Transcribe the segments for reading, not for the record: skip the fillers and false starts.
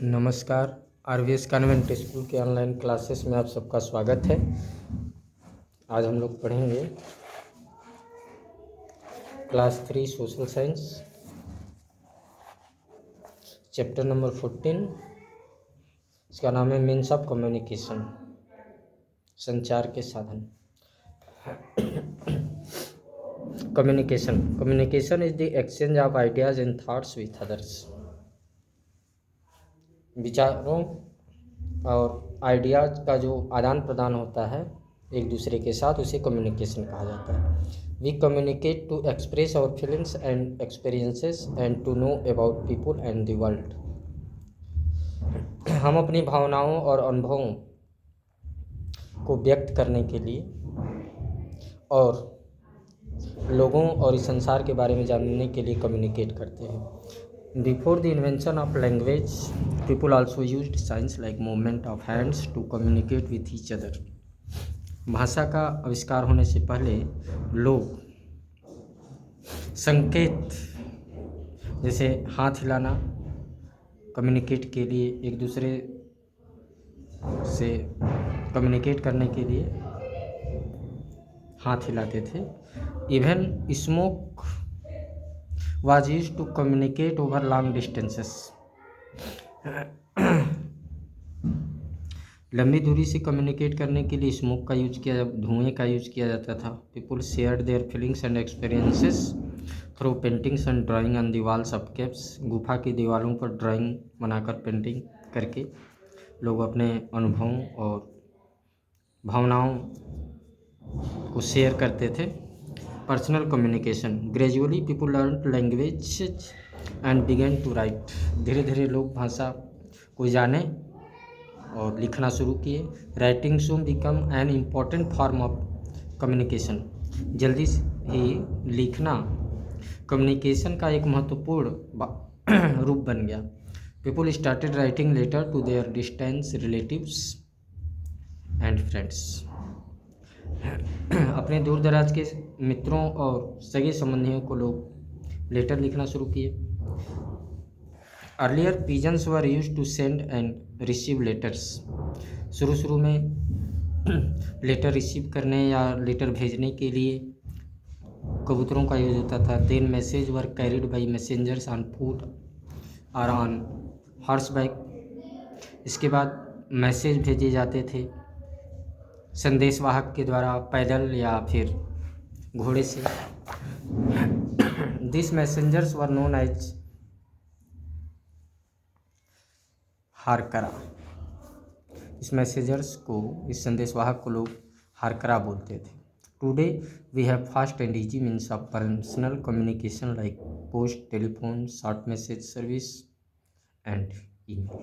नमस्कार। RVS convent school के online classes में आप सबका स्वागत है। आज हम लोग पढ़ेंगे class 3 social science, chapter number 14। इसका नाम है मीन्स ऑफ कम्युनिकेशन, संचार के साधन। Communication is the exchange of ideas and thoughts with others. विचारों और आइडियाज का जो आदान प्रदान होता है एक दूसरे के साथ, उसे कम्युनिकेशन कहा जाता है। We communicate to express our feelings and experiences and to know about people and the world. हम अपनी भावनाओं और अनुभवों को व्यक्त करने के लिए और लोगों और इस संसार के बारे में जानने के लिए कम्युनिकेट करते हैं। Before the invention of language, people also used signs like movement of hands to communicate with each other. भाषा का आविष्कार होने से पहले लोग संकेत जैसे हाथ हिलाना कम्युनिकेट के लिए, एक दूसरे से कम्युनिकेट करने के लिए हाथ हिलाते थे। Even smoke was used to communicate over long distances. लंबी दूरी से कम्युनिकेट करने के लिए स्मोक का यूज किया, धुएं का यूज किया जाता था। People shared their feelings and experiences through paintings and drawing on the walls of caves. गुफा की दीवारों पर ड्राइंग बनाकर पेंटिंग करके लोग अपने अनुभवों और भावनाओं को शेयर करते थे। Personal communication, gradually people learn language and begin to write. धीरे धीरे लोग भाषा को जाने और लिखना शुरू किए। Writing soon become an important form of communication. जल्दी ही लिखना कम्युनिकेशन का एक महत्वपूर्ण रूप बन गया। People started writing letter to their distance relatives and friends. अपने दूर दराज के मित्रों और सगे संबंधियों को लोग लेटर लिखना शुरू किए। Earlier pigeons were used to send and receive letters. शुरू में लेटर रिसीव करने या लेटर भेजने के लिए कबूतरों का यूज होता था। Then message were carried by messengers on foot और ऑन हॉर्सबैक। इसके बाद मैसेज भेजे जाते थे संदेशवाहक के द्वारा, पैदल या फिर घोड़े से। This messengers were known as हारकरा। इस मैसेजर्स को, इस संदेशवाहक को लोग हारकरा बोलते थे। Today we have fast and easy means of personal communication like post, telephone, short message service and email.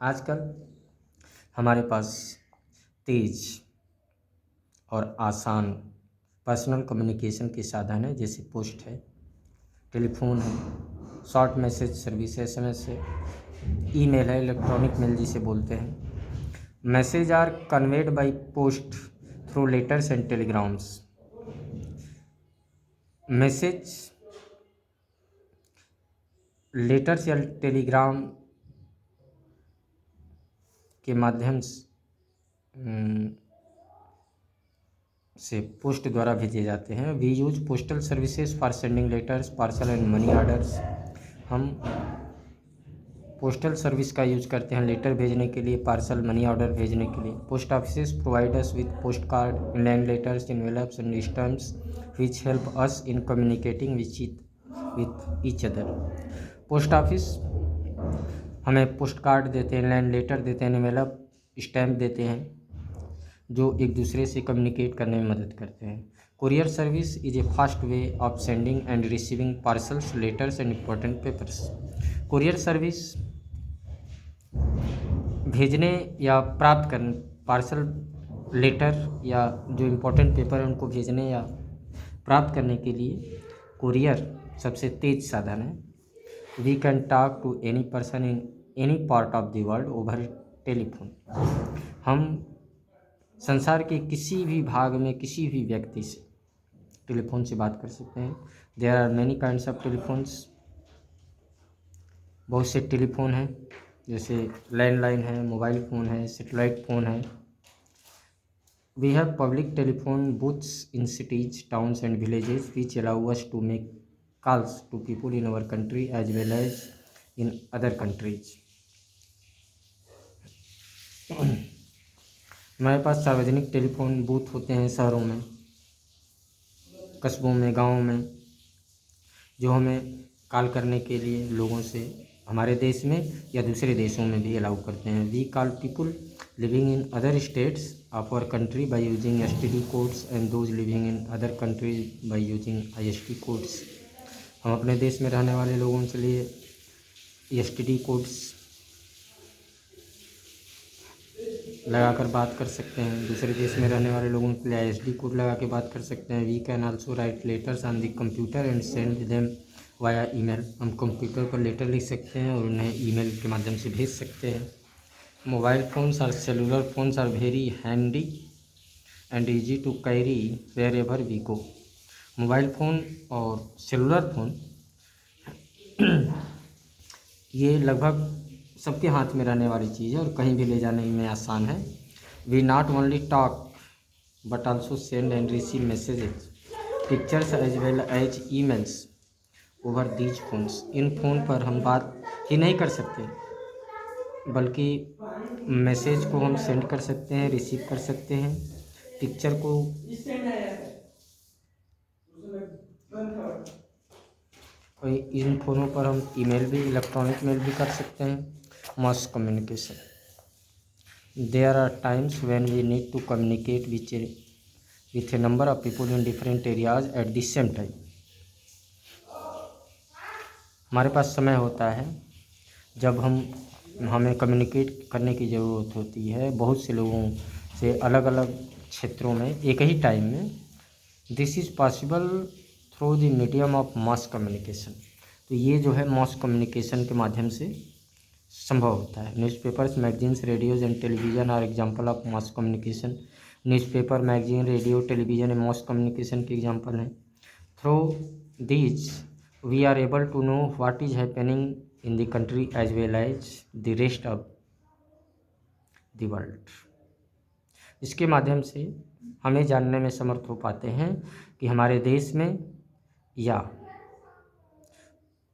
आजकल हमारे पास तेज और आसान पर्सनल कम्युनिकेशन के साधन है, जैसे पोस्ट है, टेलीफोन है, शॉर्ट मैसेज सर्विस है, SMS है, ईमेल है, इलेक्ट्रॉनिक मेल जिसे बोलते हैं। Message are conveyed by post through letters and telegrams. Message letters या टेलीग्राम के माध्यम से पोस्ट द्वारा भेजे जाते हैं। We use postal services for sending letters, parcel and money orders. हम पोस्टल सर्विस का यूज करते हैं लेटर भेजने के लिए, पार्सल, मनी ऑर्डर भेजने के लिए। Post offices provide us with post card, inland letters, envelopes and stamps which help us in communicating with each other. Post office हमें पोस्ट कार्ड देते हैं, लैंड लेटर देते हैं, एनवेलप, स्टैम्प देते हैं, जो एक दूसरे से कम्युनिकेट करने में मदद करते हैं। Courier service is a fast way of sending end receiving parcels, letters and important papers. Courier service भेजने या प्राप्त करने, पार्सल, लेटर या जो इम्पोर्टेंट पेपर है उनको भेजने या प्राप्त करने के लिए कुरियर सबसे तेज साधन है। We can talk to any person in any part of the world over telephone. हम संसार के किसी भी भाग में किसी भी व्यक्ति से टेलीफोन से बात कर सकते हैं। There are many kinds of telephones. बहुत से टेलीफोन हैं, जैसे लैंडलाइन है, मोबाइल फ़ोन है, सेटेलाइट फ़ोन है। We have public telephone booths in cities, towns and villages which allow us to make calls to people in our country as well as in other countries. हमारे पास सार्वजनिक telephone booth होते हैं शहरों में, कस्बों में, गाँवों में, जो हमें कॉल करने के लिए लोगों से हमारे देश में या दूसरे देशों में भी अलाउ करते हैं। We call people living in other states of our country by using STD codes and those living in other countries by using IST codes. हम अपने देश में रहने वाले लोगों के लिए एसटीडी कोड्स लगाकर बात कर सकते हैं, दूसरे देश में रहने वाले लोगों के लिए आईएसडी कोड लगा के बात कर सकते हैं। We can also write letters on the computer and send them via email. हम कंप्यूटर पर लेटर लिख सकते हैं और उन्हें ईमेल के माध्यम से भेज सकते हैं। मोबाइल फ़ोन्स और cellular phones are very handy and easy to carry wherever we go. Mobile phone और सेलुलर फ़ोन ये लगभग सबके हाथ में रहने वाली चीज़ है और कहीं भी ले जाने में आसान है। We not only talk but also send and receive messages, pictures as well as emails over these phones. इन फ़ोन पर हम बात ही नहीं कर सकते बल्कि मैसेज को हम सेंड कर सकते हैं, रिसीव कर सकते हैं, पिक्चर को और इन फ़ोनों पर हम ईमेल भी, इलेक्ट्रॉनिक मेल भी कर सकते हैं। Mass communication, there are times when we need to communicate with a number of people in different areas at the same time. हमारे पास समय होता है जब हमें कम्युनिकेट करने की ज़रूरत होती है बहुत से लोगों से अलग अलग क्षेत्रों में एक ही टाइम में। This is possible through the medium of mass communication. तो ये जो है मास कम्युनिकेशन के माध्यम से संभव होता है। Newspapers, magazines, radios and television are example of mass communication. Newspaper, magazine, radio, television mass communication के एग्जाम्पल हैं। Through these we are able to know what is happening in the country as well as the rest of the world. इसके माध्यम से हमें जानने में समर्थ हो पाते हैं कि हमारे देश में या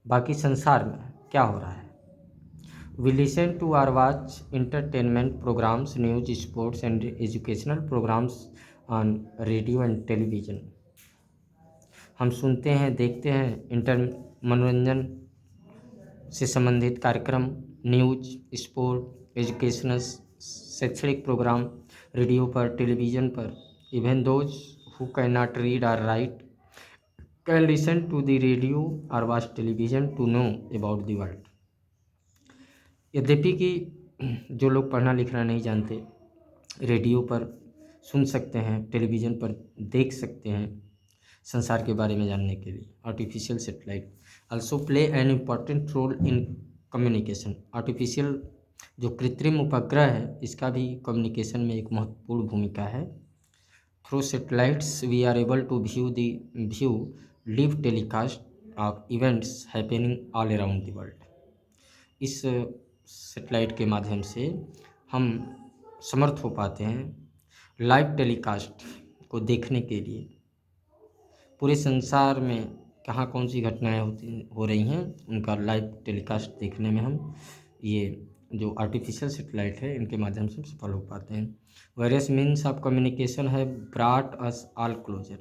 बाकी संसार में क्या हो रहा है। We listen to or watch entertainment programs, news, sports and educational programs on radio and television. हम सुनते हैं, देखते हैं मनोरंजन से संबंधित कार्यक्रम, न्यूज, स्पोर्ट, एजुकेशनल, शैक्षणिक प्रोग्राम रेडियो पर, टेलीविज़न पर। Even those who can not read or write can listen to the radio or watch television to know about the world. यद्यपि कि जो लोग पढ़ना लिखना नहीं जानते रेडियो पर सुन सकते हैं, टेलीविज़न पर देख सकते हैं संसार के बारे में जानने के लिए। Artificial satellite also play an important role in communication. Artificial जो कृत्रिम उपग्रह है इसका भी कम्युनिकेशन में एक महत्वपूर्ण भूमिका है। Through satellites we are able to view live telecast of events happening all around the world. इस सेटेलाइट के माध्यम से हम समर्थ हो पाते हैं लाइव टेलीकास्ट को देखने के लिए। पूरे संसार में कहाँ कौन सी घटनाएं हो रही हैं उनका लाइव टेलीकास्ट देखने में हम ये जो आर्टिफिशियल सेटेलाइट है इनके माध्यम से सफल हो पाते हैं। वेरियस मीन्स ऑफ कम्युनिकेशन है ब्रॉट अस ऑल क्लोजर।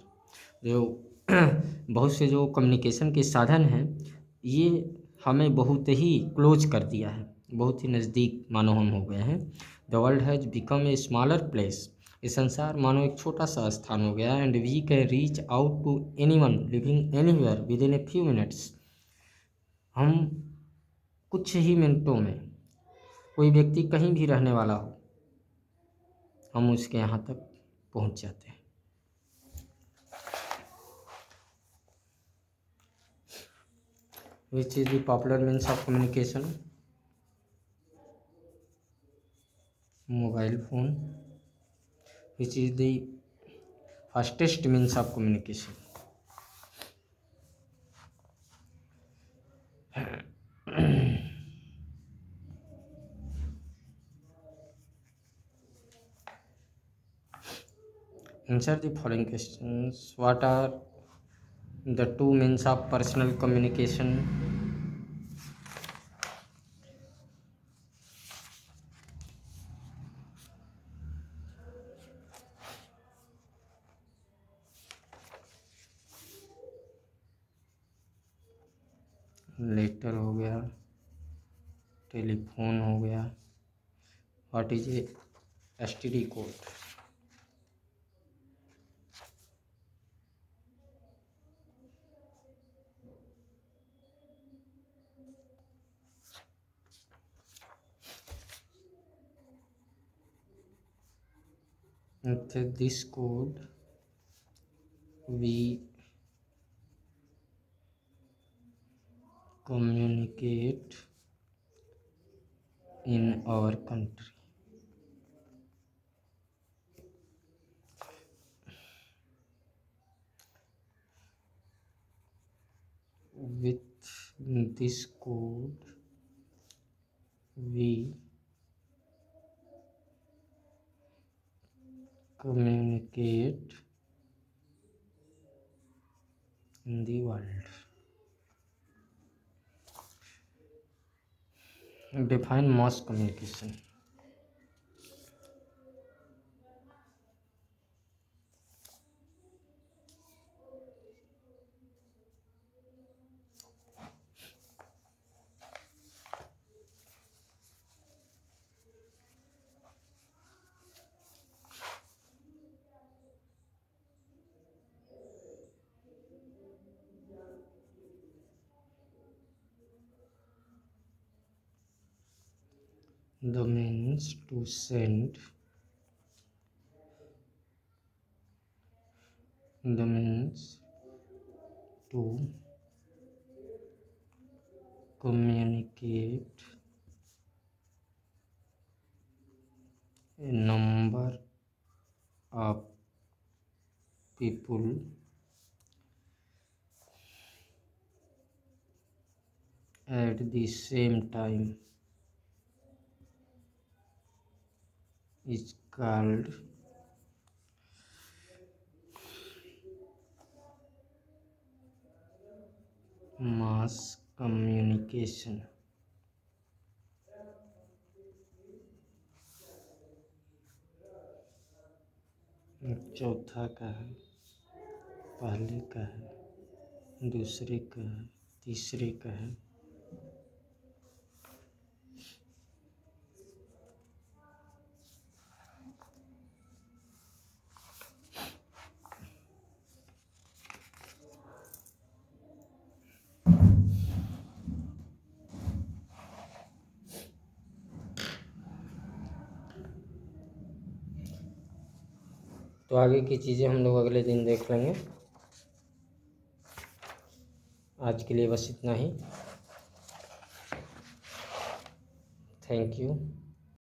जो बहुत से जो कम्युनिकेशन के साधन हैं ये हमें बहुत ही क्लोज कर दिया है, बहुत ही नज़दीक मानो हम हो गए हैं। The world has become a smaller place. ये संसार मानो एक छोटा सा स्थान हो गया है। And we can reach out to anyone living anywhere within a few minutes. हम कुछ ही मिनटों में, कोई व्यक्ति कहीं भी रहने वाला हो, हम उसके यहाँ तक पहुँच जाते हैं। Which is the popular means of communication? Mobile phone. Which is the fastest means of communication? Answer the following questions. What are the two means of personal communication? Letter हो गया, टेलीफोन हो गया. What is a STD code? With this code we communicate in our country. With this code we communicate in the world. Define mass communication. The means to send, the means to communicate a number of people at the same time is called mass communication. चौथा का है, पहले का है, दूसरे का है, तीसरे का है. तो आगे की चीज़ें हम लोग अगले दिन देख लेंगे. आज के लिए बस इतना ही. Thank you.